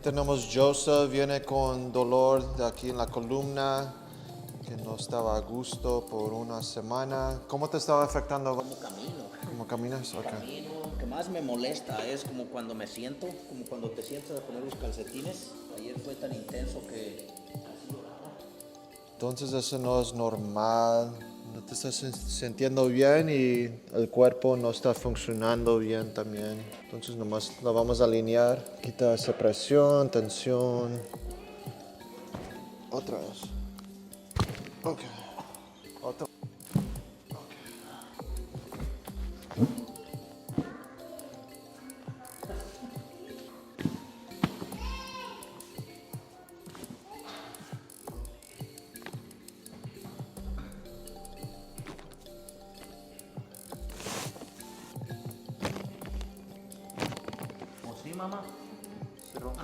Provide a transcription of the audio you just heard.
Tenemos Joseph, viene con dolor de aquí en la columna, que no estaba a gusto por una semana. ¿Cómo te estaba afectando? Como camino. ¿Cómo caminas? Ok. Camino, lo que más me molesta es como cuando me siento, como cuando te sientas a poner los calcetines. Ayer fue tan intenso que Entonces eso no es normal, no te estás sintiendo bien y el cuerpo no está funcionando bien también. Entonces nomás lo vamos a alinear. Quita esa presión, tensión. Otra vez. Ok. Otra. ¿o sí, mamá? Se rompe.